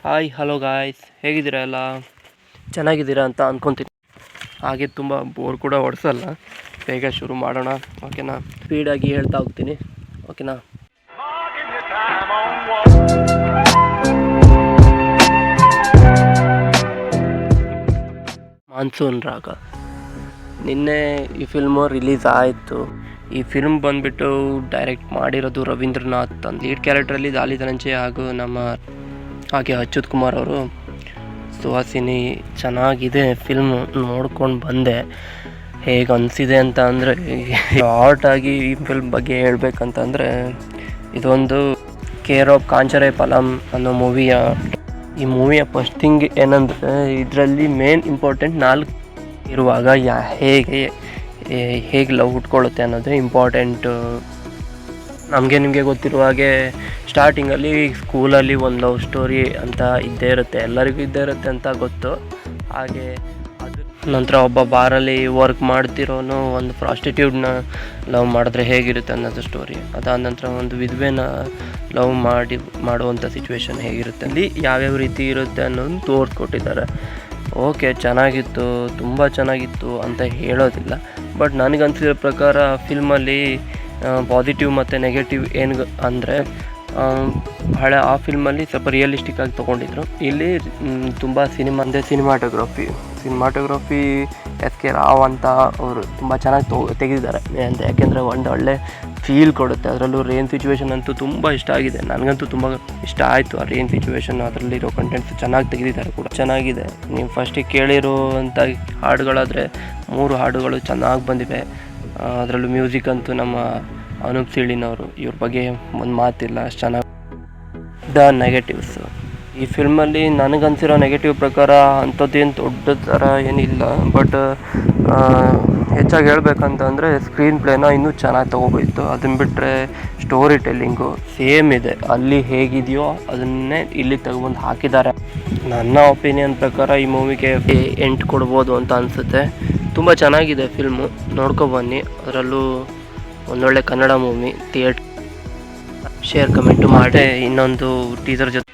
Hi hello guys, ಹೇಗಿದ್ದೀರಾ ಎಲ್ಲ? ಚೆನ್ನಾಗಿದ್ದೀರಾ ಅಂತ ಅಂದ್ಕೊತೀನಿ. ಹಾಗೆ ತುಂಬ ಬೋರ್ ಕೂಡ ಹೊಡ್ಸಲ್ಲ, ಬೇಗ ಶುರು ಮಾಡೋಣ. ಓಕೆನಾ? ಸ್ಪೀಡಾಗಿ ಹೇಳ್ತಾ ಹೋಗ್ತೀನಿ. ಓಕೆನಾ? ಮಾನ್ಸೂನ್ ರಾಗ. ನಿನ್ನೆ ಈ ಫಿಲ್ಮು ರಿಲೀಸ್ ಆಯಿತು. ಈ ಫಿಲ್ಮ್ ಬಂದುಬಿಟ್ಟು ಡೈರೆಕ್ಟ್ ಮಾಡಿರೋದು ರವೀಂದ್ರನಾಥ್ ಅಂತ. ಲೀಡ್ ಕ್ಯಾರೆಕ್ಟ್ರಲ್ಲಿ ದಾಲಿ ಧನಂಜಯ ಹಾಗೂ ಹಾಗೆ ಅಚ್ಯುತ್ ಕುಮಾರ್ ಅವರು. ಸುಹಾಸಿನಿ. ಚೆನ್ನಾಗಿದೆ ಫಿಲ್ಮ್, ನೋಡ್ಕೊಂಡು ಬಂದೆ. ಹೇಗೆ ಅನಿಸಿದೆ ಅಂತ ಅಂದರೆ, ಶಾರ್ಟಾಗಿ ಈ ಫಿಲ್ಮ್ ಬಗ್ಗೆ ಹೇಳ್ಬೇಕಂತಂದರೆ, ಇದೊಂದು ಕೇರ್ ಆಫ್ ಕಾಂಚರೆ ಫಲಂ ಅನ್ನೋ ಈ ಮೂವಿಯ ಫಸ್ಟ್ ಥಿಂಗ್ ಏನಂದರೆ, ಇದರಲ್ಲಿ ಮೇನ್ ಇಂಪಾರ್ಟೆಂಟ್ 4 ಇರುವಾಗ ಹೇಗೆ ಲವ್ ಹುಟ್ಕೊಳ್ಳುತ್ತೆ ಅನ್ನೋದೇ ಇಂಪಾರ್ಟೆಂಟು. ನಿಮಗೆ ಗೊತ್ತಿರುವ ಹಾಗೆ ಸ್ಟಾರ್ಟಿಂಗಲ್ಲಿ ಸ್ಕೂಲಲ್ಲಿ ಒಂದು ಲವ್ ಸ್ಟೋರಿ ಅಂತ ಇದ್ದೇ ಇರುತ್ತೆ, ಎಲ್ಲರಿಗೂ ಇದ್ದೇ ಇರುತ್ತೆ ಅಂತ ಗೊತ್ತು. ಹಾಗೆ ಅದ್ರ ನಂತರ ಒಬ್ಬ ಬಾರಲ್ಲಿ ವರ್ಕ್ ಮಾಡ್ತಿರೋನು ಒಂದು ಪ್ರಾಸ್ಟಿಟ್ಯೂಟ್ನ ಲವ್ ಮಾಡಿದ್ರೆ ಹೇಗಿರುತ್ತೆ ಅನ್ನೋದು ಸ್ಟೋರಿ. ಅದಾದ ನಂತರ ಒಂದು ವಿಧವೆನ ಲವ್ ಮಾಡುವಂಥ ಸಿಚುವೇಶನ್ ಹೇಗಿರುತ್ತೆ, ಅಲ್ಲಿ ಯಾವ್ಯಾವ ರೀತಿ ಇರುತ್ತೆ ಅನ್ನೋದನ್ನು ತೋರಿಸ್ಕೊಟ್ಟಿದ್ದಾರೆ. ಓಕೆ, ಚೆನ್ನಾಗಿತ್ತು, ತುಂಬ ಚೆನ್ನಾಗಿತ್ತು ಅಂತ ಹೇಳೋದಿಲ್ಲ. ಬಟ್ ನನಗನ್ಸಿರೋ ಪ್ರಕಾರ ಫಿಲ್ಮಲ್ಲಿ ಪಾಸಿಟಿವ್ ಮತ್ತು ನೆಗೆಟಿವ್ ಏನು ಅಂದರೆ, ಆ ಫಿಲ್ಮಲ್ಲಿ ಸ್ವಲ್ಪ ರಿಯಲಿಸ್ಟಿಕ್ ಆಗಿ ತೊಗೊಂಡಿದ್ರು. ಇಲ್ಲಿ ತುಂಬ ಸಿನಿಮಾಟೋಗ್ರಫಿ ಎಸ್ ಕೆ ರಾವ್ ಅಂತ ಅವರು ತುಂಬ ಚೆನ್ನಾಗಿ ತೆಗೆದಿದ್ದಾರೆ ಅಂತ. ಯಾಕೆಂದರೆ ಒಂದು ಒಳ್ಳೆ ಫೀಲ್ ಕೊಡುತ್ತೆ. ಅದರಲ್ಲೂ ರೇನ್ ಸಿಚುವೇಶನ್ ಅಂತೂ ತುಂಬ ಇಷ್ಟ ಆಗಿದೆ, ನನಗಂತೂ ತುಂಬ ಇಷ್ಟ ಆಯಿತು. ಆ ರೇನ್ ಸಿಚುವೇಶನ್, ಅದರಲ್ಲಿರೋ ಕಂಟೆಂಟ್ಸ್ ಚೆನ್ನಾಗಿ ತೆಗೆದಿದ್ದಾರೆ ಕೂಡ, ಚೆನ್ನಾಗಿದೆ. ನೀವು ಫಸ್ಟಿಗೆ ಕೇಳಿರುವಂಥ ಹಾಡುಗಳಾದರೆ 3 ಹಾಡುಗಳು ಚೆನ್ನಾಗಿ ಬಂದಿವೆ. ಅದರಲ್ಲೂ ಮ್ಯೂಸಿಕ್ ಅಂತೂ ನಮ್ಮ ಅನೂಪ್ ಸೀಳಿನವರು, ಇವ್ರ ಬಗ್ಗೆ ಒಂದು ಮಾತಿಲ್ಲ, ಅಷ್ಟು ಚೆನ್ನಾಗಿ. ನೆಗೆಟಿವ್ಸು ಈ ಫಿಲ್ಮಲ್ಲಿ ನನಗನ್ಸಿರೋ ನೆಗೆಟಿವ್ ಪ್ರಕಾರ ಅಂಥದ್ದೇನು ದೊಡ್ಡ ಥರ ಏನಿಲ್ಲ. ಬಟ್ ಹೆಚ್ಚಾಗಿ ಹೇಳ್ಬೇಕಂತಂದರೆ ಸ್ಕ್ರೀನ್ ಪ್ಲೇನ ಇನ್ನೂ ಚೆನ್ನಾಗಿ ತೊಗೋಬೋಯಿತ್ತು. ಅದನ್ನು ಬಿಟ್ಟರೆ ಸ್ಟೋರಿ ಟೆಲ್ಲಿಂಗು ಸೇಮ್ ಇದೆ, ಅಲ್ಲಿ ಹೇಗಿದೆಯೋ ಅದನ್ನೇ ಇಲ್ಲಿ ತಗೊಬಂದು ಹಾಕಿದ್ದಾರೆ. ನನ್ನ ಒಪಿನಿಯನ್ ಪ್ರಕಾರ ಈ ಮೂವಿಗೆ 8 ಕೊಡ್ಬೋದು ಅಂತ ಅನಿಸುತ್ತೆ. ತುಂಬ ಚೆನ್ನಾಗಿದೆ ಫಿಲ್ಮು, ನೋಡ್ಕೊಬನ್ನಿ. ಅದರಲ್ಲೂ ಒಂದೊಳ್ಳೆ Kannada movie. Theatre share comment ಮಾಡಿ ಇನ್ನೊಂದು ಟೀಸರ್ ಜೊತೆ